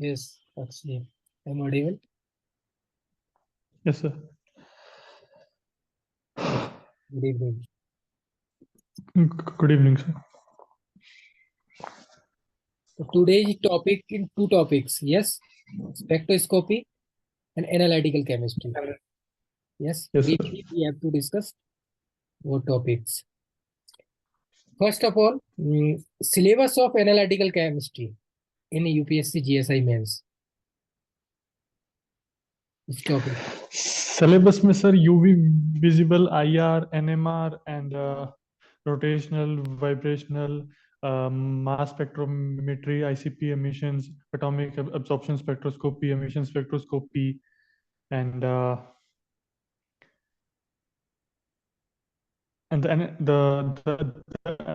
Yes, actually, I'm audible. Yes, sir. Good evening. Good evening, sir. So today's topic in two topics. Yes, spectroscopy and analytical chemistry. Yes, Yes, sir. briefly we have to discuss both topics. First of all, syllabus of analytical chemistry in UPSC GSI mains. This topic. Syllabus में sir UV visible IR NMR and rotational vibrational mass spectrometry ICP emissions atomic absorption spectroscopy emission spectroscopy and the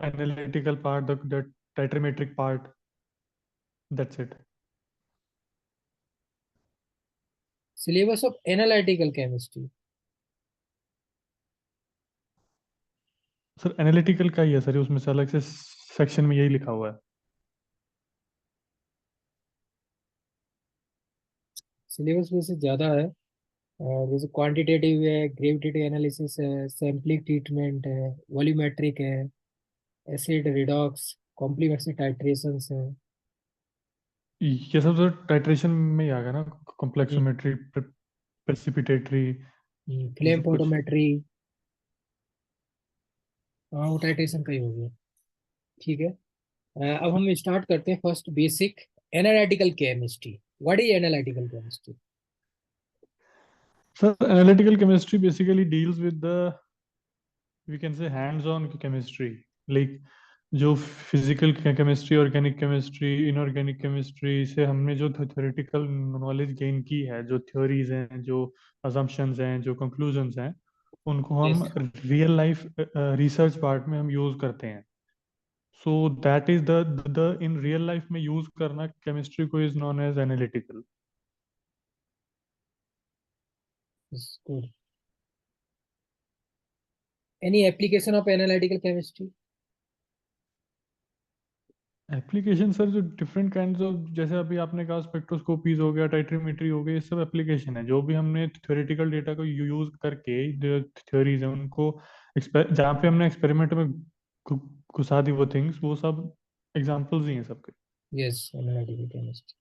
analytical part the titrimetric part, that's it. Syllabus of analytical chemistry. Sir analytical का ही है sir, उसमें से अलग से section में यही लिखा हुआ है। सिलेबस में से ज्यादा है। जैसे क्वांटिटेटिव है, ग्रेविटेटिव एनालिसिस है, सैम्पलिंग ट्रीटमेंट है, वॉल्यूमेट्रिक है, एसिड रिडॉक्स, कॉम्प्लीमेंट्री टाइट्रेशंस है, ये सब सर टाइट्रेशन में ही आ गया ना, कॉम्प्लेक्सोमेट्री प्रेसिपिटेटरी, ये फ्लेम सब कुछ। फोटोमेट्री। हाँ, वो टाइट्रेशन का ही हो गया। ठीक है। अब हम स्टार्ट करते हैं first basic analytical chemistry. What is analytical chemistry? Sir analytical chemistry basically deals with the we can say hands on chemistry, like जो physical chemistry organic chemistry inorganic chemistry से हमने जो थ्योरेटिकल नॉलेज गेन की है, जो theories हैं, जो assumptions हैं, जो कंक्लूजन्स हैं, उनको हम yes. Real life research part में हम यूज करते हैं। So that is the in real life में यूज करना केमिस्ट्री को is known as analytical. Good. Any application of analytical chemistry? Application sir जो डिफरेंट काइंड्स ऑफ, जैसे अभी आपने कहा स्पेक्ट्रोस्कोपीज हो गया, टाइट्रीमेट्री हो गया, ये सब एप्लीकेशन है जो भी हमने थ्योरेटिकल डेटा को यूज करके जो थ्योरीज है उनको जहाँ पे हमने एक्सपेरिमेंट में घु- घुसा दी वो थिंग्स, वो सब एग्जांपल्स ही हैं सबके। Yes, analytical chemistry.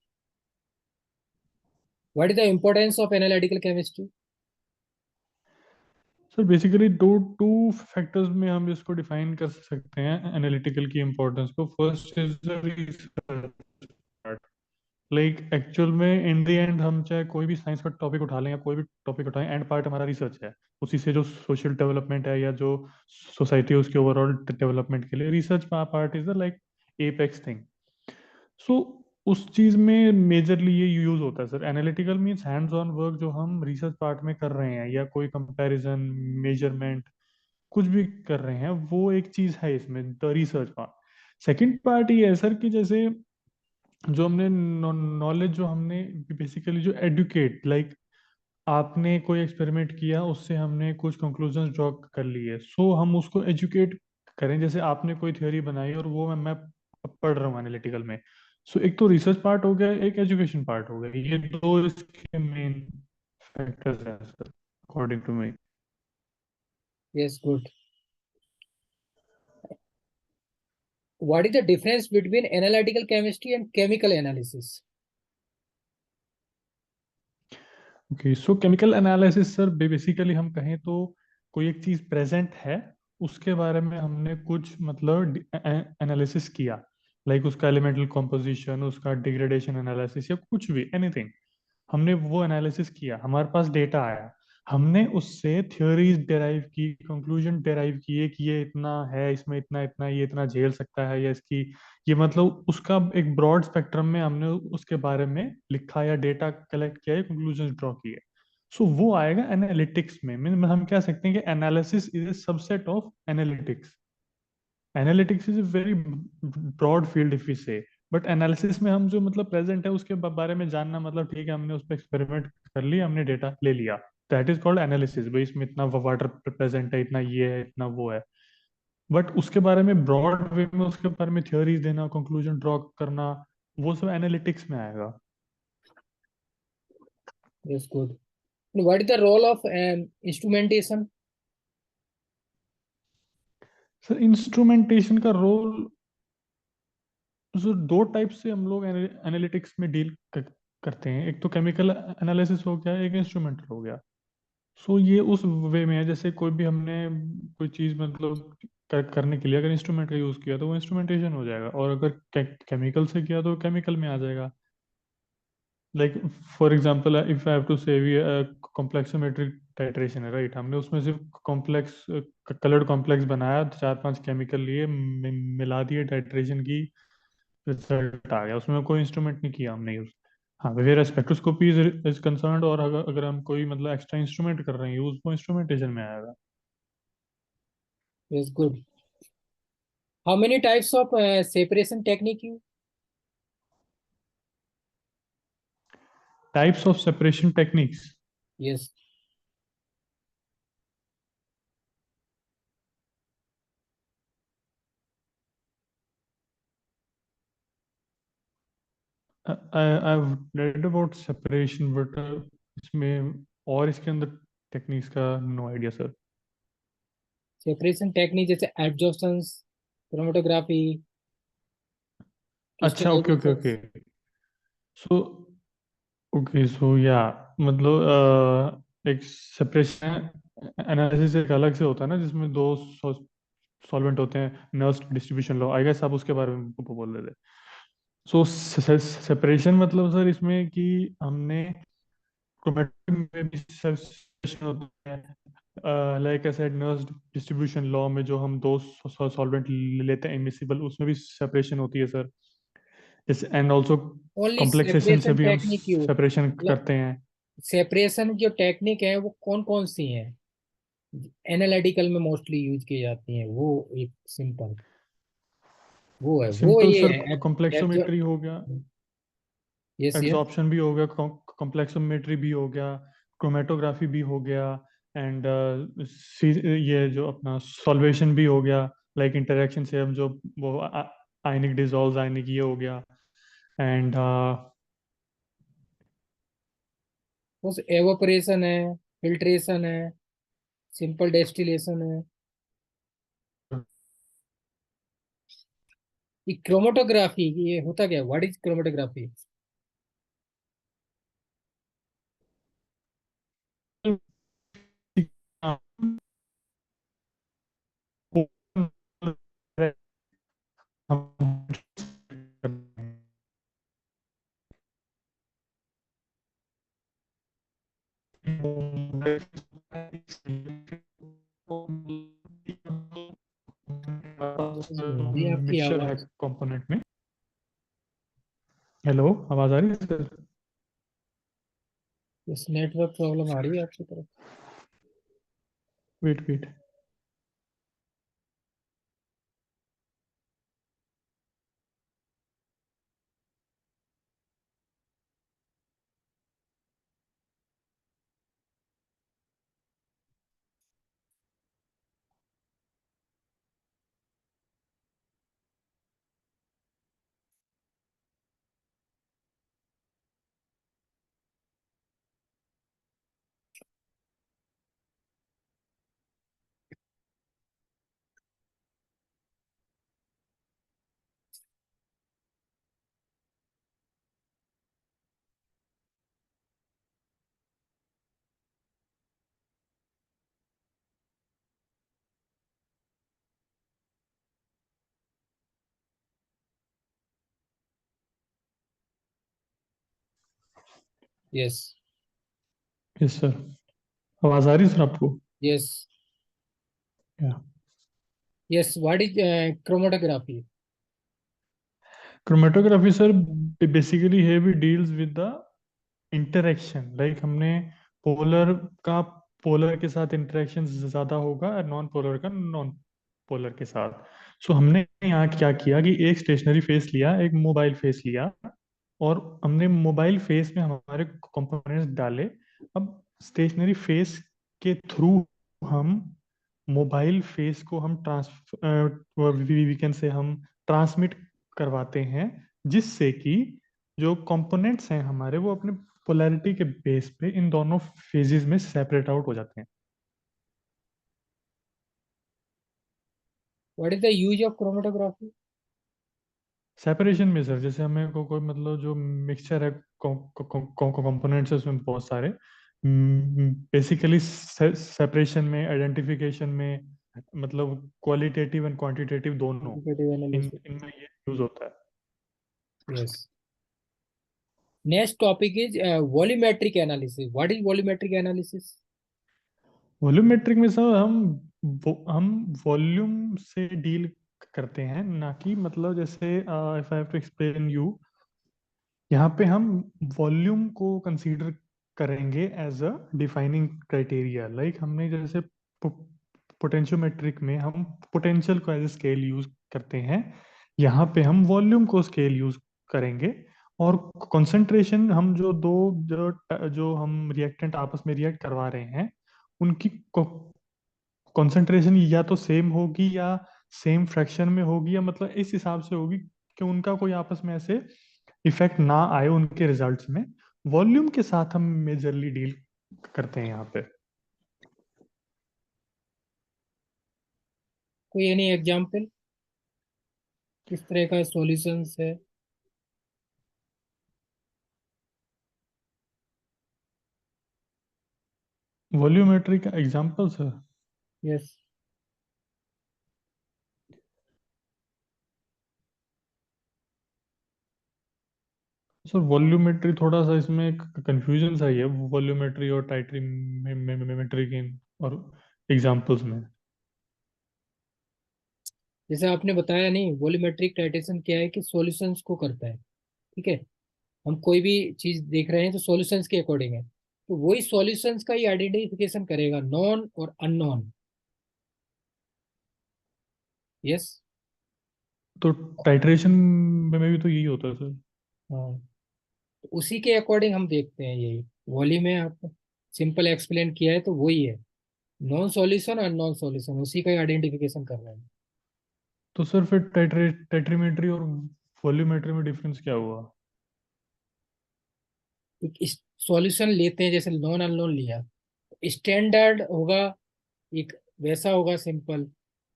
What is the importance of analytical chemistry? Sir basically दो टू फैक्टर्स में हम इसको डिफाइन कर सकते हैं एनालिटिकल की इम्पोर्टेंस को। First is the research, like actual में इन द एंड हम चाहे कोई भी साइंस का टॉपिक उठा लें या कोई भी टॉपिक उठाएं, एंड पार्ट हमारा रिसर्च है। उसी से जो सोशल डेवलपमेंट है या जो सोसाइटी है उसके ओवरऑल डेवलपमेंट के लिए research part is the like apex thing. So उस चीज में मेजरली ये यूज होता है sir. Analytical means hands on work जो हम रिसर्च पार्ट में कर रहे हैं, या कोई कंपैरिजन मेजरमेंट कुछ भी कर रहे हैं, वो एक चीज है इसमें the research part. Second part ये है सर कि जैसे जो हमने नॉलेज जो हमने बेसिकली जो एडुकेट, लाइक आपने कोई एक्सपेरिमेंट किया, उससे हमने कुछ कंक्लूजन ड्रॉ कर लिए, सो हम उसको एजुकेट करें। जैसे आपने कोई थ्योरी बनाई और वो मैं पढ़ रहा हूँ एनालिटिकल में, सो एक तो रिसर्च पार्ट हो गया, एक एजुकेशन पार्ट हो गया। ये दो इसके मेन फैक्टर्स हैं sir, according to me. Yes, good. What is the difference between analytical chemistry and chemical analysis? Okay, so chemical analysis sir basically हम कहें तो कोई एक चीज प्रेजेंट है, उसके बारे में हमने कुछ मतलब एनालिसिस किया, लाइक उसका एलिमेंटल कॉम्पोजिशन, उसका डिग्रेडेशन एनालिसिस या कुछ भी एनीथिंग, हमने वो एनालिसिस किया, हमारे पास डेटा आया, हमने उससे थ्योरीज डेराइव की, कंक्लूजन डेराइव किए कि ये इतना है, इसमें इतना इतना, ये इतना झेल सकता है, या इसकी ये मतलब उसका एक ब्रॉड स्पेक्ट्रम में हमने उसके बारे में लिखा या डेटा कलेक्ट किया या कंक्लूजन ड्रॉ किए। सो वो आएगा एनालिटिक्स में। हम कह सकते हैं कि analysis is a subset of analytics. Analytics is a very broad field if we say, but analysis में हम जो मतलब प्रेजेंट है उसके बारे में जानना, मतलब ठीक है हमने उस पर एक्सपेरिमेंट कर लिया, हमने डेटा ले लिया, दैट इज कॉल्ड एनालिसिस। भाई इसमें इतना वाटर प्रेजेंट है, इतना ये है, इतना वो है। बट उसके बारे में ब्रॉड वे में उसके बारे में थ्योरीज देना, कंक्लूजन ड्रॉ करना, वो सब एनालिटिक्स में आएगा। That's good. And what is the role of instrumentation? Sir instrumentation का रोल, जो दो टाइप से हम लोग एनालिटिक्स में डील करते हैं, एक तो केमिकल एनालिसिस हो गया, एक इंस्ट्रूमेंटल हो गया। सो ये उस वे में है जैसे कोई भी हमने कोई चीज मतलब करने के लिए अगर इंस्ट्रूमेंट का यूज किया तो वो इंस्ट्रूमेंटेशन हो जाएगा, और अगर केमिकल से किया तो केमिकल में आ जाएगा। Like for example if I have to say complexometric titration है, राइट, हमने उसमें सिर्फ कॉम्प्लेक्स कलर्ड कॉम्प्लेक्स बनाया, चार पांच केमिकल लिए, मिला दिए, टाइट्रेशन की, रिजल्ट आ गया, उसमें कोई इंस्ट्रूमेंट नहीं किया हमने यूज। हाँ, वेयर स्पेक्ट्रोस्कोपी इज कंसर्न्ड, और अगर हम कोई मतलब एक्स्ट्रा इंस्ट्रूमेंट कर रहे हैं यूज, वो इंस्ट्रूमेंटेशन में आएगा। That's good. How many types of separation technique you? Types of separation techniques. Yes. I read about separation but इसमें और इसके अंदर टेक्निक्स का no idea sir. Separation technique जैसे एब्जॉर्प्शन, क्रोमेटोग्राफी, अच्छा, okay okay crystallisation. Okay. So okay, so या मतलब एक सेपरेशन एनालिसिस एक अलग से होता है ना, जिसमें दो सॉल्वेंट होते हैं, Nernst distribution law, I guess आप उसके बारे में बोल रहे थे। सो सेपरेशन मतलब सर इसमें कि हमने क्रोमेटिक में भी सेपरेशन होता है, like I said nurse distribution law में जो हम दो सॉल्वेंट लेते हैं इमिसिबल, उसमें भी सेपरेशन होती है सर। जैसे एंड ऑल्सो ओनली कॉम्प्लेक्सेशन से सेपरेशन भी हम टेक्निक यू, सेपरेशन मतलब करते हैं। सेपरेशन जो टेक्निक है वो कौन कौन सी है, एनालिटिकल में मोस्टली यूज की जाती हैं, वो एक सिंपल वो है, वो सिंपल ये सर है एब्जॉर्ब। कॉम्प्लेक्सोमेट्री हो गया, यस यस। एड्सॉर्प्शन भी हो गया, कॉम्प्लेक्सोमेट्री भी हो गया, क्रोमेटोग्राफी भी हो गया, एंड ये जो अपना सॉल्वेशन भी हो गया, लाइक इंटरेक्शन से हम जो वो आयनिक डिजोल्व, आयनिक ये हो गया, एंड बस एवोपरेशन है, फिल्ट्रेशन है, सिंपल डेस्टिलेशन है। ये क्रोमेटोग्राफी ये होता क्या, व्हाट इज क्रोमेटोग्राफी? नहीं आपकी मिक्सचर है आवाज। कंपोनेंट में। हेलो, आवाज आ रही है सर? इस नेटवर्क प्रॉब्लम आ रही है आपकी तरफ? Wait wait. Yes yes sir, आवाज आ रही है सर आपको? Yes yeah yes. What is chromatography? Chromatography sir basically है भी deals with the interaction, like हमने पोलर का पोलर के साथ इंटरेक्शन ज्यादा होगा और नॉन पोलर का नॉन पोलर के साथ। सो हमने यहाँ क्या किया कि एक स्टेशनरी फेस लिया, एक मोबाइल फेस लिया, और हमने मोबाइल फेस में हमारे कंपोनेंट्स डाले। अब स्टेशनरी फेस के थ्रू हम मोबाइल फेस को हम वीकेंड से हम ट्रांसमिट करवाते हैं, जिससे कि जो कंपोनेंट्स हैं हमारे वो अपने पोलैरिटी के बेस पे इन दोनों फेजेस में सेपरेट आउट हो जाते हैं। What is the use of chromatography? Separation में सर, जैसे हमें कोई मतलब जो मिक्सचर है कंपोनेंट्स है उसमें बहुत सारे, बेसिकली सेपरेशन में, आइडेंटिफिकेशन में, मतलब क्वालिटेटिव एंड क्वांटिटेटिव दोनों, क्वांटिटेटिव इन एनालिसिस। इनमें ये यूज होता है। Yes. Next topic is volumetric analysis. What is volumetric analysis? Volumetric में सर हम वॉल्यूम से डील करते हैं, ना कि मतलब जैसे if I have to explain you, यहाँ पे हम वॉल्यूम को कंसीडर करेंगे as a defining criteria. Like हमने जैसे पोटेंशियोमेट्रिक में हम पोटेंशियल को एज ए स्केल यूज करते हैं, यहाँ पे हम वॉल्यूम को स्केल यूज करेंगे। और कंसंट्रेशन, हम जो हम रिएक्टेंट आपस में रिएक्ट करवा रहे हैं, उनकी कंसंट्रेशन या तो सेम होगी या सेम फ्रैक्शन में होगी, या मतलब इस हिसाब से होगी कि उनका कोई आपस में ऐसे इफेक्ट ना आए उनके रिजल्ट्स में। वॉल्यूम के साथ हम मेजरली डील करते हैं यहाँ पे। कोई एनी एग्जांपल किस तरह का सॉल्यूशंस है? वॉल्यूमेट्री का एग्जांपल्स है यस। सर, वॉल्यूमेट्री थोड़ा सा इसमें कंफ्यूजन सा ही है, वॉल्यूमेट्री और टाइट्रीमेट्री की और एग्जांपल्स में। जैसे आपने बताया नहीं, वॉल्यूमेट्रिक टाइटेशन क्या है कि सॉल्यूशंस को करता है। ठीक है। हम कोई भी चीज देख रहे हैं तो सॉल्यूशंस के अकॉर्डिंग है, तो वही सॉल्यूशंस का ही आइडेंटिफिकेशन करेगा, नॉन और अननोन। यस। तो टाइट्रेशन में भी तो यही होता है सर। हाँ, तो उसी के अकॉर्डिंग हम देखते हैं। यही वॉल्यूम है, आपको सिंपल एक्सप्लेन किया है तो वही है। नॉन सॉल्यूशन और नॉन सॉल्यूशन उसी का आइडेंटिफिकेशन कर रहे हैं। तो सर फिर टाइट्रीमेट्री और वॉल्यूमेट्री में डिफरेंस क्या हुआ? एक सॉल्यूशन लेते हैं, जैसे नॉन अननोन लिया, स्टैंडर्ड होगा, एक वैसा होगा सिंपल।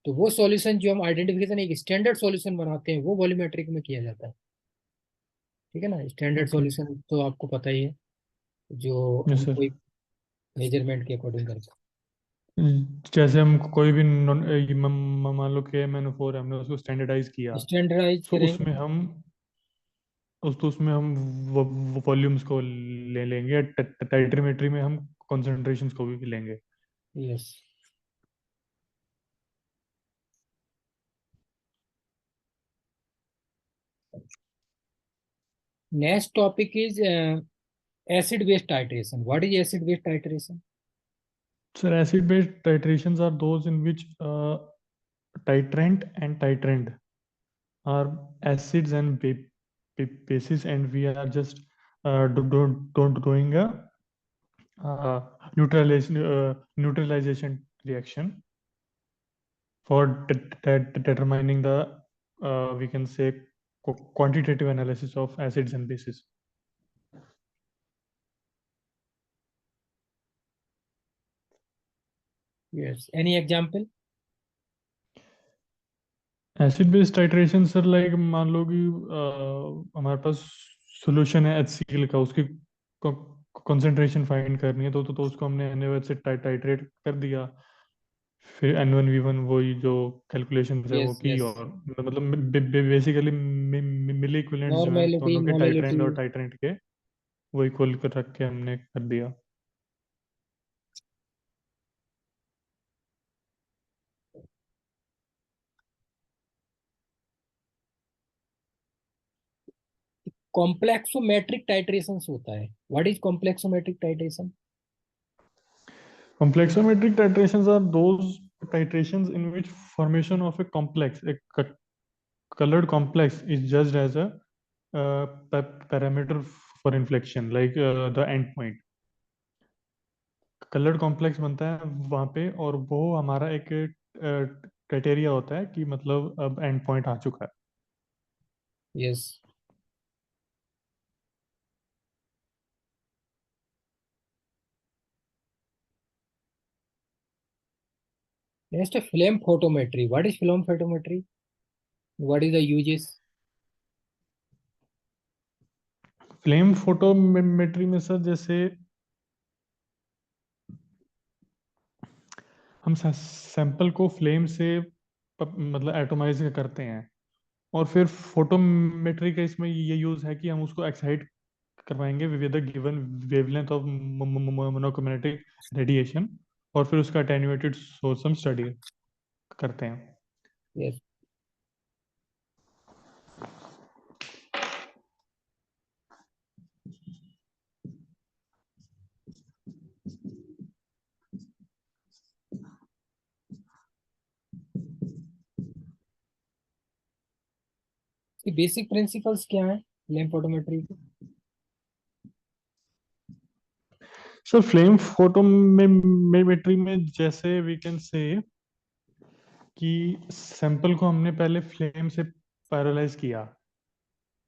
तो वो सॉल्यूशन जो हम आइडेंटिफिकेशन एक स्टैंडर्ड सॉल्यूशन बनाते हैं, वो वॉल्यूमेट्रिक में किया जाता है। ठीक है ना? Standard okay. सॉल्यूशन तो आपको पता ही है, जो यस हम सर। कोई मेजरमेंट के अकॉर्डिंग करते जैसे हम कोई भी मान लो के MnO4 हमने उसको स्टैंडर्डाइज किया, हैं, स्टैंडर्डाइज तो करेंगे। उसमें हम वॉल्यूम्स को ले लेंगे, टाइट्रीमेट्री में हम कॉन्सेंट्रेशंस को भी लेंगे। Yes. Next topic is acid base titration. What is acid base titration? Sir, acid based titrations are those in which titrant and titrant are acids and bases, and we are just don't doing a uh, neutralization reaction for determining the we can say quantitative analysis of acids and bases. Yes, any example? Acid based titration sir, like मान लो कि हमारे पास solution है HCl का, उसकी concentration find करनी है, तो उसको हमने NaOH से टाइट्रेट कर दिया। फिर N1V1 वही जो कैलकुलेशन है वो यस की, यस। और मतलब बेसिकली मिली इक्विवेलेंट्स जो हैं नॉर्मेलिटी दोनों के, मोलैलिटी। टाइट्रेंट और टाइट्रेंट के, वो इक्वल कर रख के हमने कर दिया। कॉम्प्लेक्सोमेट्रिक टाइट्रेशन होता है। What is complexometric titration? Complexometric titrations are those titrations in which formation of a complex, colored complex, is judged as a parameter for inflection, like the endpoint. Coloured complex बनता है वहाँ पे, और वो हमारा एक क्राइटेरिया होता है कि मतलब अब एंड पॉइंट आ चुका है। यस। नेक्स्ट है flame photometry. What is flame photometry? What is the uses? Flame photometry में सर जैसे हम सैंपल को फ्लेम से मतलब एटोमाइज करते हैं, और फिर फोटोमेट्री का इसमें ये यूज है कि हम उसको एक्साइट करवाएंगे with the given wavelength of monochromatic radiation, और फिर उसका अटेन्यूएटेड सोर्स हम स्टडी करते हैं। यस। बेसिक प्रिंसिपल्स क्या है फ्लेम फोटोमेट्री के? सर फ्लेम फोटोमेट्री में जैसे वी कैन से कि सैंपल को हमने पहले फ्लेम से पैरालाइज किया,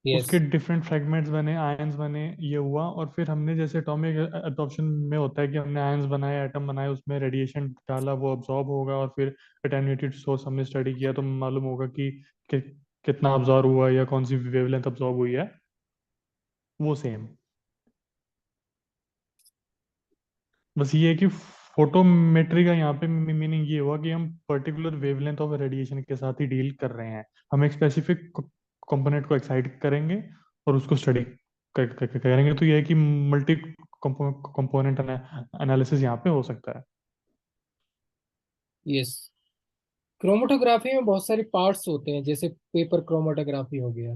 यस। उसके डिफरेंट फ्रेगमेंट्स बने, आयंस बने, ये हुआ, और फिर हमने जैसे एटॉमिक एडॉप्शन में होता है कि हमने आयंस बनाए, एटम बनाए, उसमें रेडिएशन डाला, वो अब्जॉर्ब होगा, और फिर अटेन्यूएटेड सोर्स हमने स्टडी किया तो मालूम होगा कि कितना अब्जॉर्ब हुआ या कौन सी वेवलेंथ अब्जॉर्ब हुई है, वो सेम। बस ये है कि फोटोमेट्री का यहाँ पे मीनिंग ये हुआ कि हम पर्टिकुलर वेवलेंथ ऑफ रेडिएशन के साथ ही डील कर रहे हैं। हम एक स्पेसिफिक कंपोनेंट को एक्साइट करेंगे और उसको स्टडी करेंगे, तो ये है कि मल्टी कंपोनेंट एनालिसिस यहाँ पे हो सकता है। यस। क्रोमेटोग्राफी में बहुत सारे पार्ट्स होते हैं, जैसे पेपर क्रोमेटोग्राफी हो गया,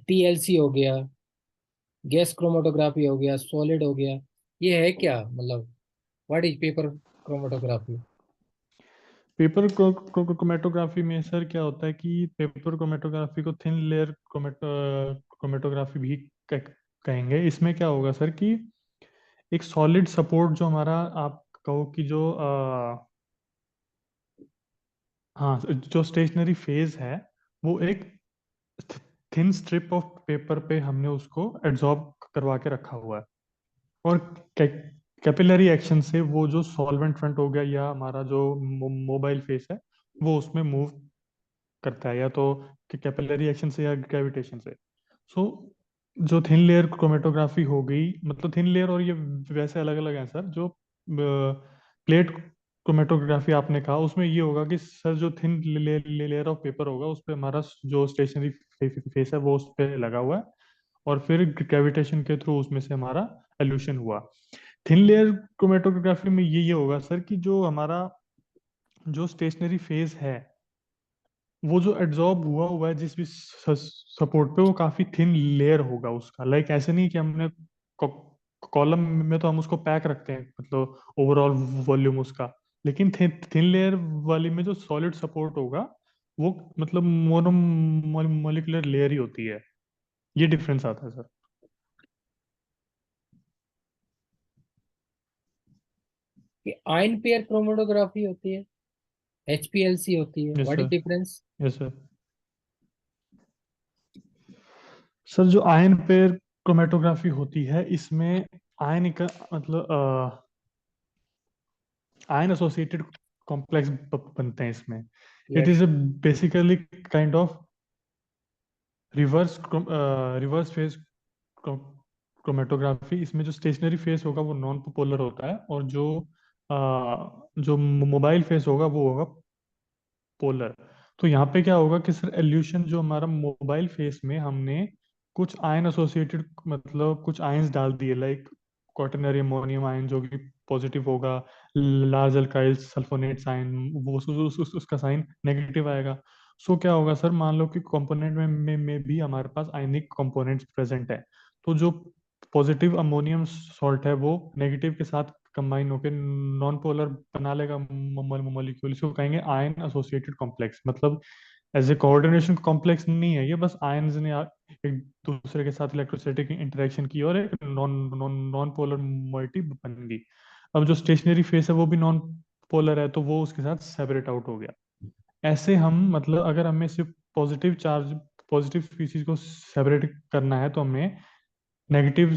टीएलसी हो गया, गैस क्रोमेटोग्राफी हो गया, सॉलिड हो गया। ये है क्या मतलब? What is paper chromatography? Paper chromatography में सर क्या होता है कि पेपर क्रोमेटोग्राफी को थिन लेयर क्रोमेटोग्राफी भी कहेंगे। इसमें क्या होगा सर कि एक सॉलिड सपोर्ट जो हमारा, आप कहो कि जो हाँ, जो स्टेशनरी फेज है, वो एक थिन स्ट्रिप ऑफ पेपर पे हमने उसको एड्सॉर्ब करवा के रखा हुआ है, और कैपिलरी एक्शन से वो जो सॉल्वेंट फ्रंट हो गया या हमारा जो मोबाइल फेस है, वो उसमें मूव करता है, या तो कैपिलरी एक्शन से या ग्रेविटेशन से। सो जो थिन लेयर क्रोमेटोग्राफी हो गई, मतलब थिन लेयर, और ये वैसे अलग अलग है सर। जो प्लेट क्रोमेटोग्राफी आपने कहा, उसमें ये होगा कि सर जो थिन लेयर ऑफ पेपर होगा उस पे हमारा जो स्टेशनरी फेस है वो उस पे लगा हुआ है, और फिर ग्रेविटेशन के थ्रू उसमें से हमारा एल्यूशन हुआ। थिन लेयर क्रोमेटोग्राफी में ये होगा सर कि जो हमारा जो स्टेशनरी फेज है, वो जो एड्सॉर्ब हुआ हुआ है जिस भी सपोर्ट पे, वो काफी थिन लेयर होगा उसका। लाइक ऐसे नहीं कि हमने कॉलम में तो हम उसको पैक रखते हैं, मतलब ओवरऑल वॉल्यूम उसका, लेकिन थिन लेयर वाली में जो सॉलिड सपोर्ट होगा, वो मतलब मोनो मोलिकुलर लेयर ही होती है। ये डिफरेंस आता है सर। कि आयन पेयर क्रोमेटोग्राफी होती है, एचपीएलसी होती है। Yes what is sir. Difference? Yes sir. Sir जो आयन पेयर क्रोमेटोग्राफी होती है, इसमें आयन का मतलब आयन एसोसिएटेड कॉम्प्लेक्स बनते हैं इसमें। It yes. Is a basically kind of reverse reverse phase chromatography. इसमें जो स्टेशनरी फेस होगा वो नॉन पोलर होता है, और जो मोबाइल फेस होगा वो होगा पोलर। तो यहाँ पे क्या होगा कि सर एल्यूशन जो हमारा मोबाइल फेस में हमने कुछ आयन एसोसिएटेड, मतलब कुछ आयंस डाल दिए, लाइक क्वाटरनरी अमोनियम आयन जो कि पॉजिटिव होगा, लार्ज अल्काइल सल्फोनेट्स आयन, वो उसका साइन नेगेटिव आएगा। सो क्या होगा सर, मान लो कि कंपोनेंट में भी हमारे पास आयनिक कंपोनेंट्स प्रेजेंट है, तो जो पॉजिटिव अमोनियम सॉल्ट है वो नेगेटिव के साथ कंबाइन होकर नॉन पोलर बना लेगा मॉलिक्यूल। इसको कहेंगे आयन एसोसिएटेड कॉम्प्लेक्स। मतलब एज ए कोऑर्डिनेशन कॉम्प्लेक्स नहीं है ये, बस आयंस ने एक दूसरे के साथ इलेक्ट्रोस्टैटिक इंटरेक्शन की और एक non non non polar moiety बन गई। अब जो स्टेशनरी फेस है वो भी नॉन पोलर है, तो वो उसके साथ सेपरेट आउट हो गया। ऐसे हम, मतलब अगर हमें सिर्फ पॉजिटिव चार्ज, पॉजिटिव स्पीसीज को सेपरेट करना है, तो हमें नेगेटिव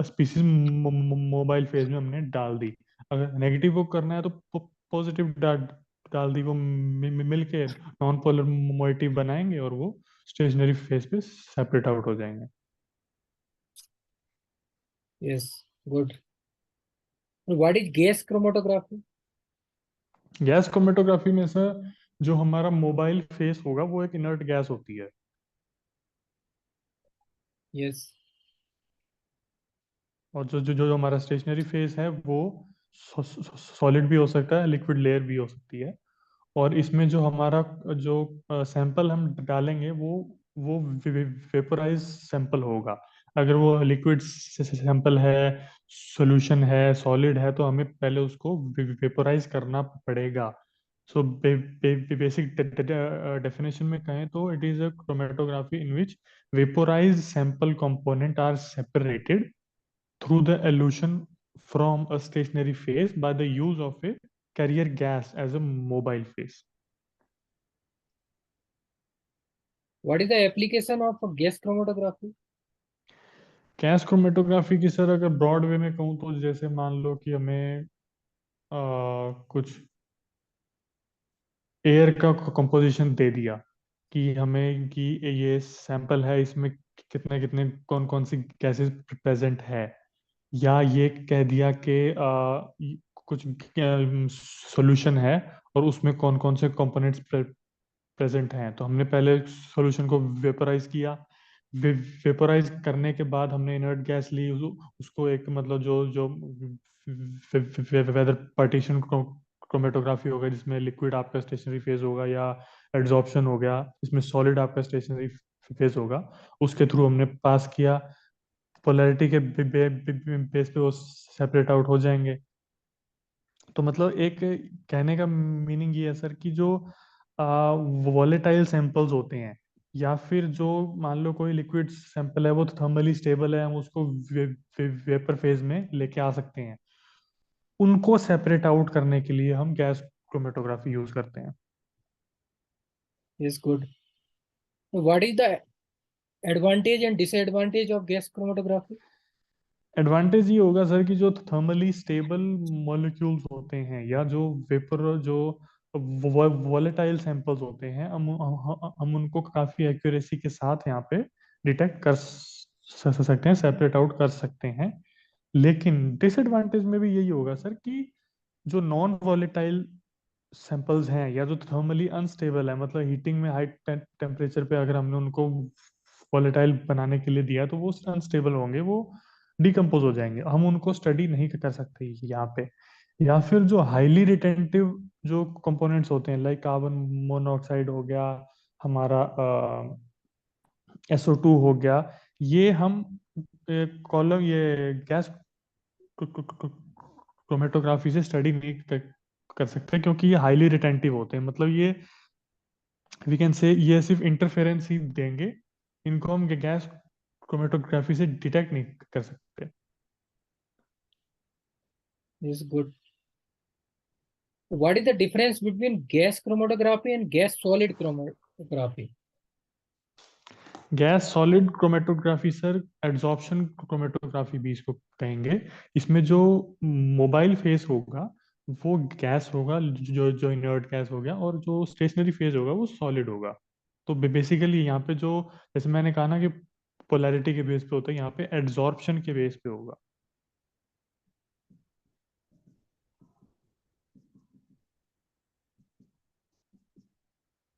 स्पीसीज मोबाइल फेज में हमने डाल दी। अगर नेगेटिव को करना है तो पॉजिटिव डाल दी, वो मिल के नॉन पोलर मोइटी बनाएंगे और वो स्टेशनरी फेज पे सेपरेट आउट हो जाएंगे। Yes, good. What is gas chromatography? Gas chromatography में सर जो हमारा मोबाइल फेस होगा वो एक इनर्ट गैस होती है। यस। और जो हमारा स्टेशनरी फेस है वो सॉलिड भी हो सकता है, लिक्विड लेयर भी हो सकती है। और इसमें जो हमारा जो सैंपल हम डालेंगे वो वेपोराइज सैंपल होगा। अगर वो लिक्विड सैंपल है, सॉल्यूशन है, सॉलिड है, तो हमें पहले उसको वेपोराइज करना पड़ेगा। सो बेसिक डेफिनेशन में कहें तो it is a chromatography in which vaporize sample component are separated through the elution from a stationary phase by the use of a carrier gas as a mobile phase. What is the application of gas chromatography? Gas chromatography की sir अगर broad way में कहूँ तो जैसे मान लो कि हमें कुछ एयर का कंपोजिशन दे दिया कि हमें कि ये सैंपल है, इसमें कितने कितने कौन कौन सी गैसेस प्रेजेंट है। या ये कह दिया कि कुछ सॉल्यूशन है और उसमें कौन कौन से कंपोनेंट्स प्रेजेंट हैं, तो हमने पहले सॉल्यूशन को वेपोराइज किया। वेपोराइज करने के बाद हमने इनर्ट गैस ली, उसको एक मतलब जो जो वेदर पार्टीशन क्रोमेटोग्राफी होगा जिसमें लिक्विड आपका स्टेशनरी फेज होगा, या एड्सॉर्प्शन हो गया जिसमें सॉलिड आपका स्टेशनरी फेज होगा, उसके थ्रू हमने पास किया। पोलैरिटी के बेस पे वो सेपरेट आउट हो जाएंगे। तो मतलब एक कहने का मीनिंग ये है सर कि जो वॉलेटाइल सैंपल्स होते हैं, या फिर जो मान लो कोई लिक्विड सैंपल है वो थर्मली स्टेबल है, हम उसको वेपर फेज में लेके आ सकते हैं, उनको सेपरेट आउट करने के लिए हम गैस क्रोमेटोग्राफी यूज करते हैं। Yes, good. What is the advantage and disadvantage of gas chromatography? Advantage ये होगा सर कि जो थर्मली स्टेबल मॉलिक्यूल्स होते हैं या जो वेपर जो वॉलेटाइल सैंपल्स होते हैं, हम उनको काफी एक्यूरेसी के साथ यहाँ पे डिटेक्ट कर सकते हैं, सेपरेट आउट कर सकते हैं। लेकिन डिसएडवांटेज में भी यही होगा सर कि जो नॉन वॉलेटाइल सैंपल्स हैं या जो थर्मली अनस्टेबल है, मतलब हीटिंग में हाई टेम्परेचर पे अगर हमने उनको वॉलेटाइल बनाने के लिए दिया तो वो अनस्टेबल होंगे, वो डिकम्पोज हो जाएंगे, हम उनको स्टडी नहीं कर सकते यहाँ पे। या फिर जो हाईली रिटेंटिव जो कंपोनेंट्स होते हैं लाइक कार्बन मोनोऑक्साइड हो गया, हमारा SO2 हो गया, ये हम कॉलम ये गैस क्रोमेटोग्राफी से स्टडी नहीं कर सकते क्योंकि ये हाईली रिटेंटिव होते हैं। मतलब ये वी कैन से ये सिर्फ इंटरफेरेंस ही देंगे, इनको हम गैस क्रोमेटोग्राफी से डिटेक्ट नहीं कर सकते। Yes, good. What is the difference between gas chromatography and gas solid chromatography? Gas solid chromatography sir adsorption chromatography भी इसको कहेंगे। इसमें जो मोबाइल फेस होगा वो गैस होगा, जो जो इनर्ट गैस हो गया, और जो स्टेशनरी फेज होगा वो सॉलिड होगा। तो बेसिकली यहाँ पे जो जैसे मैंने कहा ना कि पोलैरिटी के बेस पे होता है, यहाँ पे एड्सॉर्प्शन के बेस पे होगा।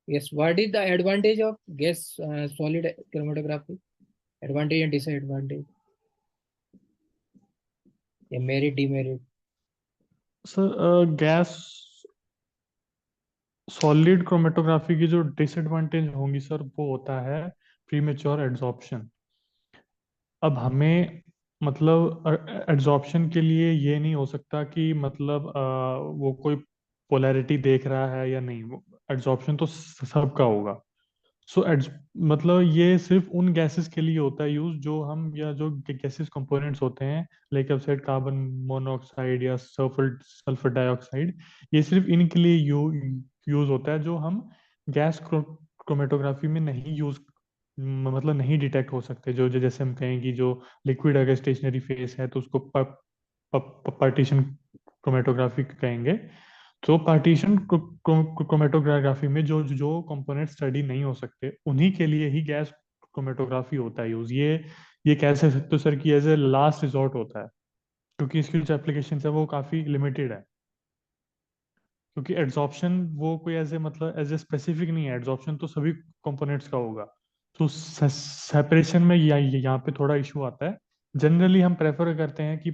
Yes, what is the advantage of gas solid chromatography? Advantage and disadvantage. A merit, demerit. Sir gas solid chromatography की जो डिसएडवांटेज होंगी सर वो होता है प्रीमेच्योर एड्सॉर्प्शन। अब हमें मतलब एड्सॉर्प्शन के लिए ये नहीं हो सकता कि मतलब वो कोई पोलैरिटी देख रहा है या नहीं, वो एड्सॉर्प्शन तो सबका होगा। सो मतलब ये सिर्फ उन गैसेस के लिए होता है यूज जो हम या जो गैसेस कंपोनेंट्स होते हैं लाइक अब सेड कार्बन मोनोऑक्साइड या सल्फर सल्फर डाइऑक्साइड, ये सिर्फ इनके लिए यूज होता है जो हम गैस क्रोमेटोग्राफी में नहीं यूज मतलब नहीं डिटेक्ट हो सकते। जो जो जैसे हम कहें कि जो लिक्विड अगर स्टेशनरी फेस है तो उसको पार्टीशन क्रोमेटोग्राफी कहेंगे। तो पार्टीशन क्रोमेटोग्राफी में जो जो कंपोनेंट स्टडी नहीं हो सकते उन्हीं के लिए ही गैस क्रोमेटोग्राफी होता है यूज। ये कह सकते हो सर कि एज ए लास्ट रिजॉर्ट होता है, क्योंकि इसकी जो एप्लीकेशन है वो काफी लिमिटेड है। क्योंकि एड्सॉर्प्शन वो कोई ऐसे मतलब एज ए स्पेसिफिक नहीं है, एड्सॉर्प्शन तो सभी कंपोनेंट्स का होगा। तो सेपरेशन में यहाँ पे थोड़ा इशू आता है। जनरली हम प्रेफर करते हैं कि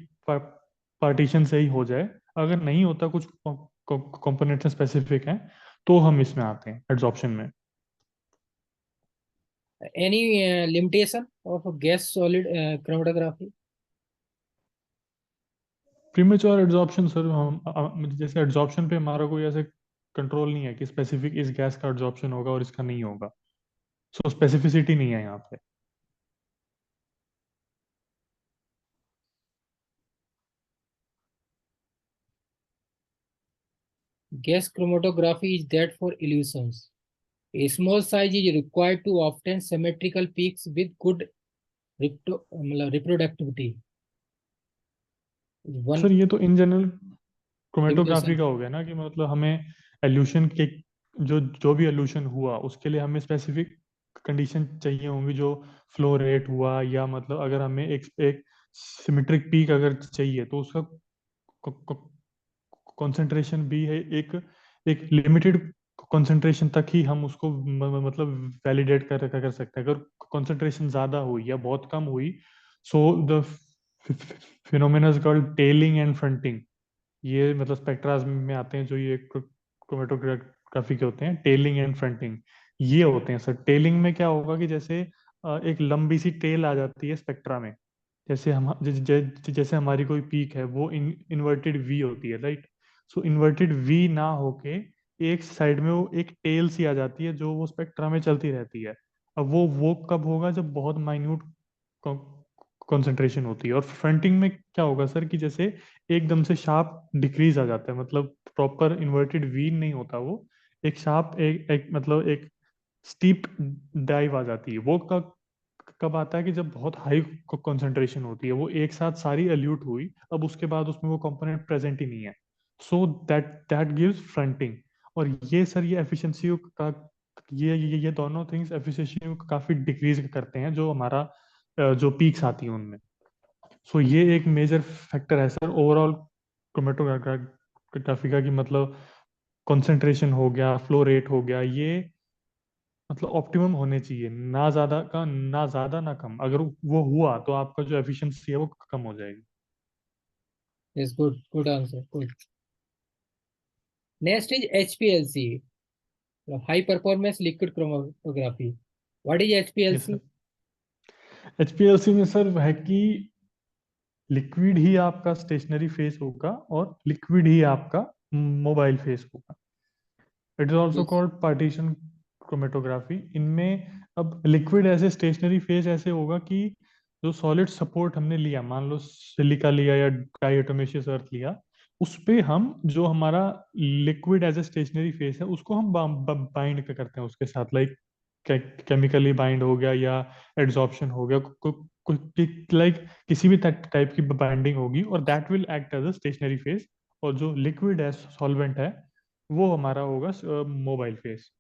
पार्टीशन से ही हो जाए। अगर नहीं होता, कुछ कंपोनेंट्स स्पेसिफिक हैं, तो हम इसमें आते हैं एड्सॉर्प्शन में। Any limitation of gas solid chromatography? Premature adsorption sir, जैसे एड्सॉर्प्शन पे हमारा कोई ऐसे कंट्रोल नहीं है कि स्पेसिफिक इस गैस का एड्सॉर्प्शन होगा और इसका नहीं होगा। सो स्पेसिफिसिटी नहीं है यहाँ पे। Gas chromatography is that for illusions. A small size is required to obtain symmetrical peaks with good reproductivity. Sir One ये तो इन जनरल क्रोमेटोग्राफी limitation. का हो गया ना, कि मतलब हमें एल्यूशन के जो जो भी एल्यूशन हुआ उसके लिए हमें स्पेसिफिक कंडीशन चाहिए होंगी, जो फ्लो रेट हुआ, या मतलब अगर हमें एक सिमेट्रिक पीक अगर चाहिए तो उसका कंसंट्रेशन भी है एक एक लिमिटेड कंसंट्रेशन तक ही हम उसको मतलब वैलिडेट कर सकते हैं। अगर कंसंट्रेशन ज्यादा हुई या बहुत कम हुई, so the phenomena is called telling and fronting. ये मतलब स्पेक्ट्राज में आते हैं जो ये क्रोमेटोग्राफी के होते हैं, टेलिंग एंड फ्रंटिंग ये होते हैं सर। टेलिंग में क्या होगा कि जैसे एक लंबी सी टेल आ जाती है स्पेक्ट्रा में। जैसे हम जैसे हमारी कोई पीक है वो इन्वर्टेड वी होती है, राइट। सो इन्वर्टेड वी ना होके एक साइड में वो एक टेल सी आ जाती है जो वो स्पेक्ट्रा में चलती रहती है। अब वो कब होगा, जब बहुत माइन्यूट कंसंट्रेशन होती है। और फ्रंटिंग में क्या होगा सर कि जैसे एकदम से शार्प डिक्रीज आ जाता है, मतलब प्रॉपर इन्वर्टेड वी नहीं होता वो, एक शार्प एक मतलब एक स्टीप डाइव आ जाती है। वो कब कब आता है कि जब बहुत हाई कंसंट्रेशन होती है, वो एक साथ सारी एल्यूट हुई, अब उसके बाद उसमें वो कंपोनेंट प्रेजेंट ही नहीं है। So that that gives fronting. और ये सर ये एफिशिएंसी का ये दोनों थिंग्स एफिशिएंसी को काफी डिक्रीज करते हैं जो हमारा जो पीक्स आती हैं उनमें। सो ये एक मेजर फैक्टर है सर ओवरऑल क्रोमेटोग्राफी का, कि मतलब कंसंट्रेशन हो गया, फ्लो रेट हो गया, ये मतलब ऑप्टिमम होने चाहिए, ना ज्यादा का ना ज्यादा ना कम। अगर वो हुआ तो आपका जो एफिशिएंसी है वो कम हो जाएगी। Yes, good, good answer. Good. Next is HPLC, high performance liquid chromatography. What is yes HPLC? Sir. HPLC में सर है कि लिक्विड ही आपका स्टेशनरी फेस होगा और लिक्विड ही आपका मोबाइल फेस होगा। It is also Yes. Called partition chromatography. इनमें अब लिक्विड ऐसे स्टेशनरी फेज ऐसे होगा कि जो सॉलिड सपोर्ट हमने लिया, मान लो सिलिका लिया या डाइएटोमेशियस अर्थ लिया, उस पे हम जो हमारा liquid as a stationary phase है उसको हम बाइंड करते हैं उसके साथ, लाइक केमिकली बाइंड हो गया या एड्सॉर्प्शन हो गया, लाइक किसी भी टाइप की बाइंडिंग होगी, और that will act as a stationary phase. और जो लिक्विड है, सॉल्वेंट है, वो हमारा होगा mobile phase.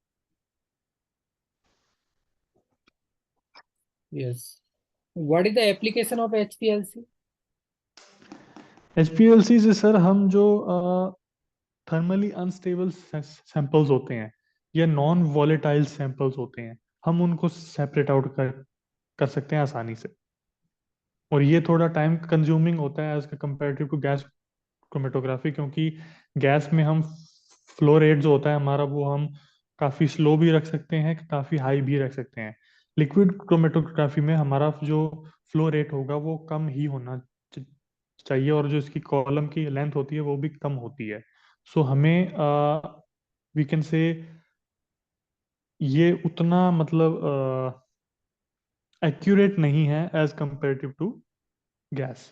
Yes. What is the application of HPLC? HPLC से सर हम जो थर्मली अनस्टेबल सैंपल्स होते हैं या नॉन वॉलेटाइल सैंपल्स होते हैं, हम उनको सेपरेट आउट कर सकते हैं आसानी से। और ये थोड़ा टाइम कंज्यूमिंग होता है as comparative to gas chromatography, क्योंकि गैस में हम फ्लो रेट जो होता है हमारा वो हम काफी स्लो भी रख सकते हैं, काफी हाई भी रख सकते हैं। लिक्विड क्रोमेटोग्राफी में हमारा जो फ्लो रेट होगा वो कम ही होना च- चाहिए, और जो इसकी कॉलम की लेंथ होती है वो भी कम होती है। सो हमें वी कैन से ये उतना मतलब एक्यूरेट नहीं है as comparative to gas.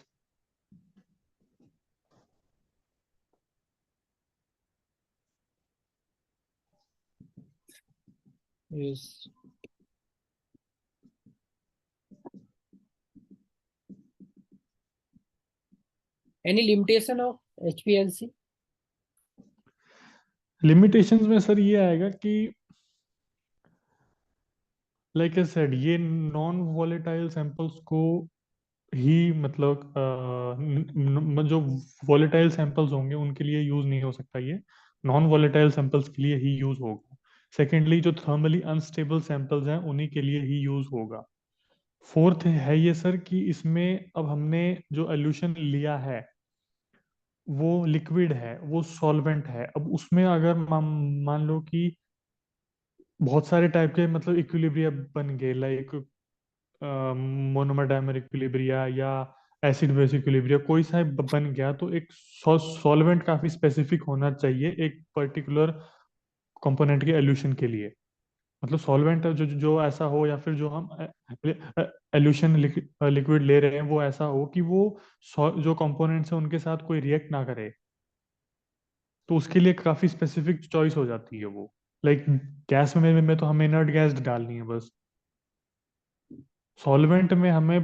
Yes. Any limitation of HPLC? Limitations में सर ये आएगा कि लाइक आई सेड ये नॉन वॉलेटाइल सैंपल्स को ही मतलब जो वॉलेटाइल सैंपल्स होंगे उनके लिए यूज नहीं हो सकता ये, नॉन वॉलेटाइल सैंपल्स के लिए ही यूज होगा। सेकेंडली जो थर्मली अनस्टेबल सैंपल्स हैं उन्हीं के लिए ही यूज होगा। फोर्थ है ये सर कि इसमें अब हमने जो एल्यूशन लिया है वो लिक्विड है, वो सॉल्वेंट है। अब उसमें अगर मान लो कि बहुत सारे टाइप के मतलब इक्विलिब्रिया बन गए, लाइक मोनोमर डायमर इक्विलिब्रिया या एसिड बेस इक्विलिब्रिया, कोई सा बन गया, तो एक सॉल्वेंट काफी स्पेसिफिक होना चाहिए एक पर्टिकुलर कंपोनेंट के एल्यूशन के लिए। मतलब सॉल्वेंट जो जो ऐसा हो, या फिर जो हम एल्यूशन लिक्विड ले रहे हैं वो ऐसा हो कि वो जो कंपोनेंट्स हैं उनके साथ कोई रिएक्ट ना करे। तो उसके लिए काफी स्पेसिफिक चॉइस हो जाती है वो। लाइक गैस में तो हमें इनर्ट गैस डालनी है बस। सॉल्वेंट में हमें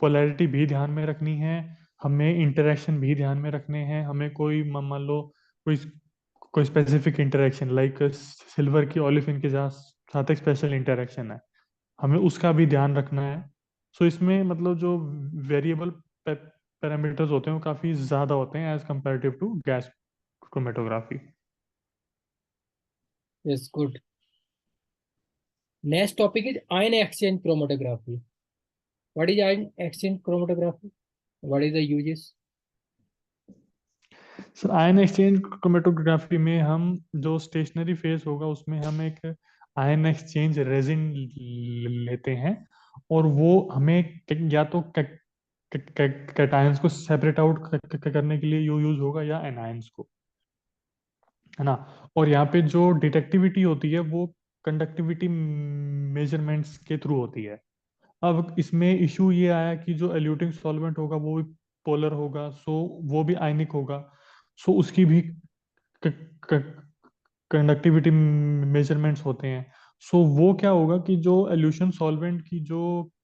पोलैरिटी भी ध्यान में रखनी है, हमें इंटरेक्शन भी ध्यान में रखने हैं, हमें कोई मान लो कोई कोई स्पेसिफिक इंटरेक्शन लाइक सिल्वर की ओलिफिन के साथ एक स्पेशल इंटरेक्शन है, हमें उसका भी ध्यान रखना है। सो इसमें मतलब जो वेरिएबल पैरामीटर्स होते हैं वो काफी ज्यादा होते हैं as comparative to gas chromatography. Yes, good. Next topic is ion exchange chromatography. What is ion exchange chromatography? What is the uses? Sir ion exchange chromatography में हम जो स्टेशनरी फेज होगा उसमें हम एक आयन एक्सचेंज रेजिन लेते हैं, और वो हमें या तो कैटायंस को सेपरेट आउट करने के लिए यूज होगा या एनायंस को, है ना। और यहाँ पे जो डिटेक्टिविटी होती है वो कंडक्टिविटी मेजरमेंट्स के थ्रू होती है। अब इसमें इशू ये आया कि जो एल्यूटिंग सॉल्वेंट होगा वो भी पोलर होगा, सो वो भी आयनिक होगा। सो उसकी भी कंडक्टिविटी मेजरमेंट्स होते हैं। सो वो क्या होगा कि जो एल्यूशन सॉल्वेंट की जो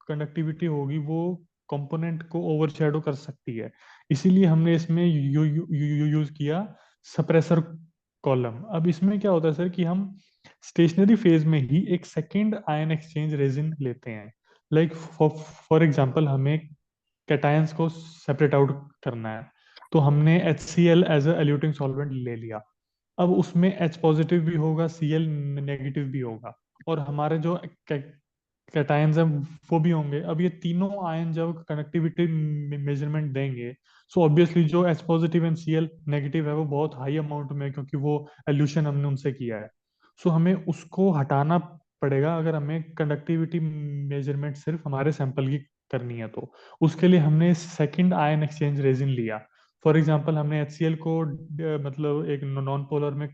कंडक्टिविटी होगी वो कंपोनेंट को ओवरशैडो कर सकती है। इसीलिए हमने इसमें यूज किया सप्रेसर कॉलम। अब इसमें क्या होता है सर कि हम स्टेशनरी फेज में ही एक सेकेंड आयन एक्सचेंज रेजिन लेते हैं। लाइक फॉर एग्जांपल हमें कैटायंस को सेपरेट आउट करना है, तो हमने HCl as a eluting solvent ले लिया। अब उसमें H पॉजिटिव भी होगा, Cl नेगेटिव भी होगा, और हमारे जो कैटायंस हैं वो भी होंगे। अब ये तीनों आयन जब कनेक्टिविटी मेजरमेंट देंगे, सो ऑब्वियसली जो H positive and Cl negative है वो बहुत हाई अमाउंट में है, क्योंकि वो एल्यूशन हमने उनसे किया है। सो हमें उसको हटाना पड़ेगा अगर हमें कंडक्टिविटी मेजरमेंट सिर्फ हमारे सैंपल की करनी है। तो उसके लिए हमने सेकंड आयन एक्सचेंज रेजिन लिया। फॉर एग्जांपल हमने HCl को मतलब एक नॉन पोलर में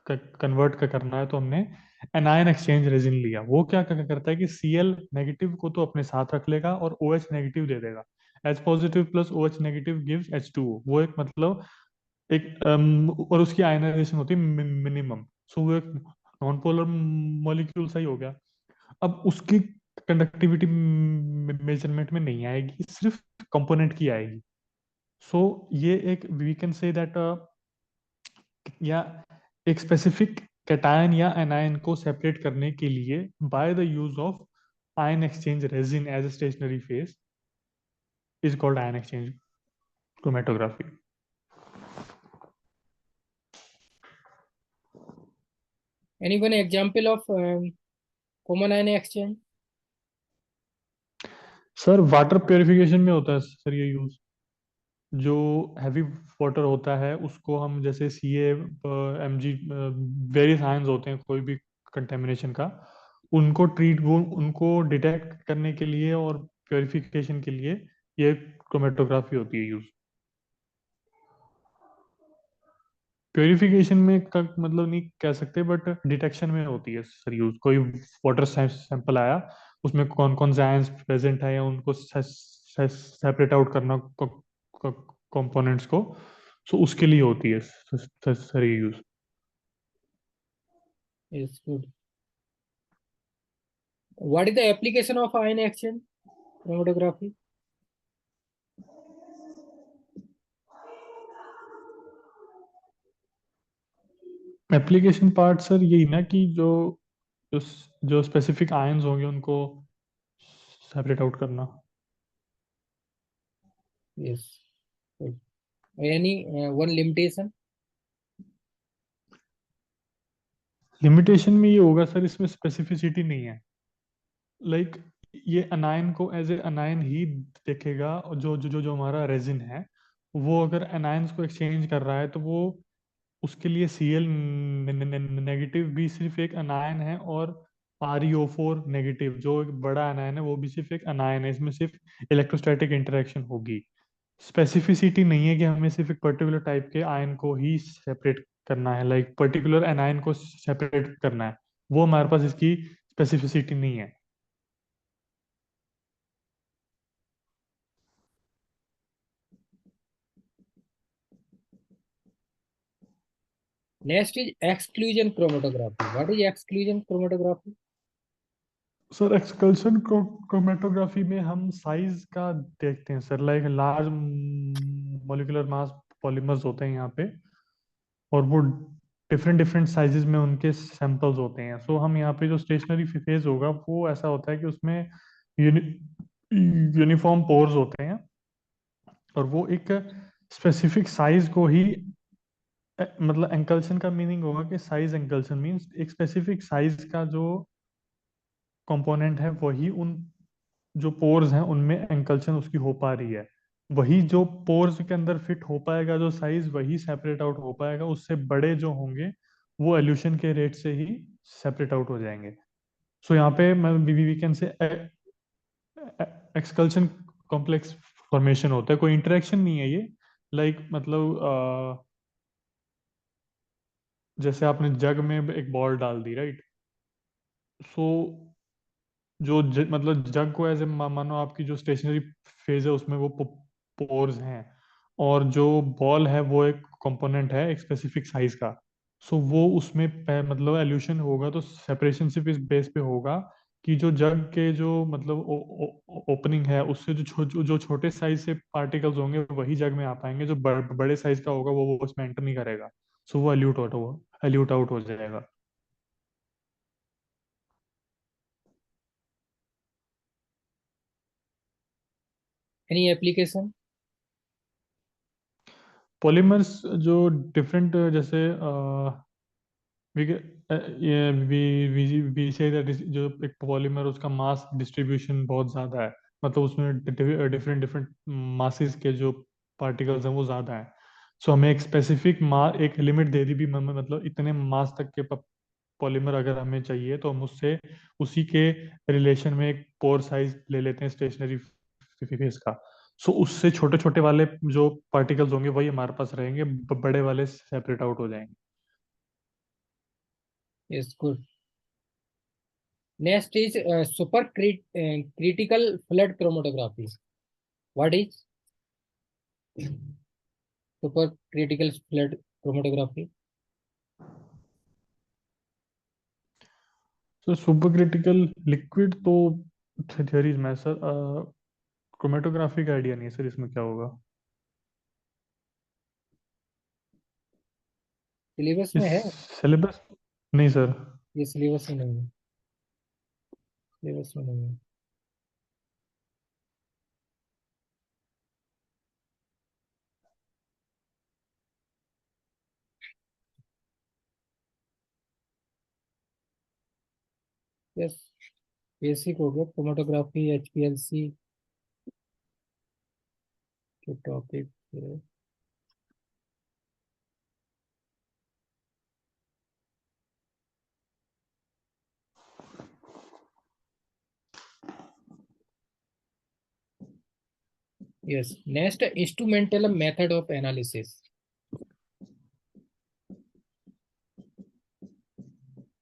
कन्वर्ट करना है, तो हमने एनायन एक्सचेंज रेजिन लिया। वो क्या करता है कि Cl नेगेटिव को तो अपने साथ रख लेगा और OH नेगेटिव दे देगा। H positive plus OH negative gives H2O। वो एक मतलब एक और उसकी आयनाइजेशन होती है मिनिमम। सो वो एक नॉन पोलर मॉलिक्यूल सही हो गया। अब उसकी कंडक्टिविटी मेजरमेंट में नहीं आएगी, सिर्फ कंपोनेंट की आएगी। सो ये एक वी कैन से दैट या एक स्पेसिफिक कैटायन या एनायन को सेपरेट करने के लिए by the use of ion exchange resin as a stationary phase is called ion exchange chromatography. Any one example of common ion exchange? Sir water purification में होता है सर ये use. जो हैवी वाटर होता है उसको हम जैसे CA, Mg, वेरियस आयंस होते हैं कोई भी कंटेमिनेशन का, उनको ट्रीट वो उनको डिटेक्ट करने के लिए और प्योरिफिकेशन के लिए ये क्रोमेटोग्राफी होती है यूज। प्योरिफिकेशन में का मतलब नहीं कह सकते, बट डिटेक्शन में होती है सर यूज। कोई वाटर सैंपल आया, उसमें कौन कौन से आयंस प्रेजेंट है या उनको सेपरेट आउट करना कंपोनेंट्स को, सो उसके लिए होती है सर ये use. Is good. What is the application of ion exchange chromatography? Application part sir यही ना कि जो जो स्पेसिफिक आयंस होंगे उनको सेपरेट आउट करना। Yes. Any one limitation? Limitation में ये होगा सर, इसमें स्पेसिफिसिटी नहीं है। लाइक ये अनायन को एज ए अनायन ही देखेगा, और जो जो जो जो हमारा रेजिन है, वो अगर अनायंस को एक्सचेंज कर रहा है तो वो उसके लिए Cl नेगेटिव भी सिर्फ एक अनायन है, और ReO4 नेगेटिव जो एक बड़ा अनायन है वो भी सिर्फ एक अनायन है। इसमें सिर्फ इलेक्ट्रोस्टैटिक इंटरेक्शन होगी। स्पेसिफिसिटी नहीं है कि हमें सिर्फ एक पर्टिकुलर टाइप के आयन को ही सेपरेट करना है, लाइक पर्टिकुलर एनायन को सेपरेट करना है। वो हमारे पास इसकी स्पेसिफिसिटी नहीं है। Next is exclusion chromatography. What is exclusion chromatography? Sir exclusion chromatography में हम साइज का देखते हैं sir, like large molecular mass polymers होते हैं यहाँ पे, और वो डिफरेंट डिफरेंट साइजेस में उनके सैंपल्स होते हैं। सो हम यहाँ पे जो स्टेशनरी फेज होगा वो ऐसा होता है कि उसमें यूनिफॉर्म पोर्स होते हैं, और वो एक स्पेसिफिक साइज को ही मतलब एंकल्शन का मीनिंग होगा कि साइज एंकल्शन मींस एक स्पेसिफिक साइज का जो कंपोनेंट है वही उन जो पोर्स हैं उनमें एंकल्शन उसकी हो पा रही है। वही जो पोर्स के अंदर फिट हो पाएगा जो साइज, वही सेपरेट आउट हो पाएगा। उससे बड़े जो होंगे वो एल्यूशन के रेट से ही सेपरेट आउट हो जाएंगे। सो यहाँ पे मैं वी कैन से एक्सकल्शन कॉम्प्लेक्स फॉर्मेशन होता है, कोई इंटरेक्शन नहीं है ये। लाइक मतलब जैसे आपने जग में एक बॉल डाल दी, राइट? सो मतलब जग को एज ए मानो आपकी जो स्टेशनरी फेज है उसमें वो पोर्स हैं, और जो बॉल है वो एक कंपोनेंट है एक स्पेसिफिक साइज का। सो वो उसमें मतलब एल्यूशन होगा तो सेपरेशन सिर्फ इस बेस पे होगा कि जो जग के जो मतलब ओपनिंग है उससे जो छोटे साइज से पार्टिकल्स होंगे वही जग में आ पाएंगे। जो बड़े साइज का होगा वो उसमें एंटर नहीं करेगा। सो वो एल्यूट आउट हो जाएगा। Any application? पॉलीमर्स जो डिफरेंट जैसे वी ये वी से दैट जो एक पॉलीमर उसका मास डिस्ट्रीब्यूशन बहुत ज़्यादा है, मतलब उसमें डिफरेंट डिफरेंट मासेस के जो पार्टिकल्स हैं वो ज़्यादा है। सो हमें एक स्पेसिफिक एक लिमिट दे दी भी, मतलब इतने मास तक के पॉलीमर अगर हमें चाहिए तो हम उससे उसी के रिलेशन में एक पोर साइज ले लेते हैं स्टेशनरी फेस का। सो उससे छोटे छोटे वाले जो पार्टिकल्स होंगे वही हमारे पास रहेंगे, बड़े वाले सेपरेट आउट हो जाएंगे। Yes, good. Next is super critical flood chromatography. What is super critical flood chromatography? Sir super critical liquid तो थियरीज में सर, क्रोमेटोग्राफी का आइडिया नहीं है सर इसमें क्या होगा। सिलेबस इस में है? सिलेबस नहीं सर। ये सिलेबस में नहीं है। सिलेबस में नहीं है। यस, बेसिक हो गया क्रोमेटोग्राफी एचपीएलसी के topic. Yes, next instrumental method of analysis.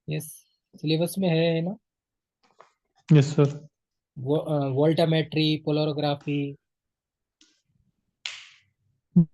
Yes, syllabus में है ना? Yes sir. Voltammetry, polarography,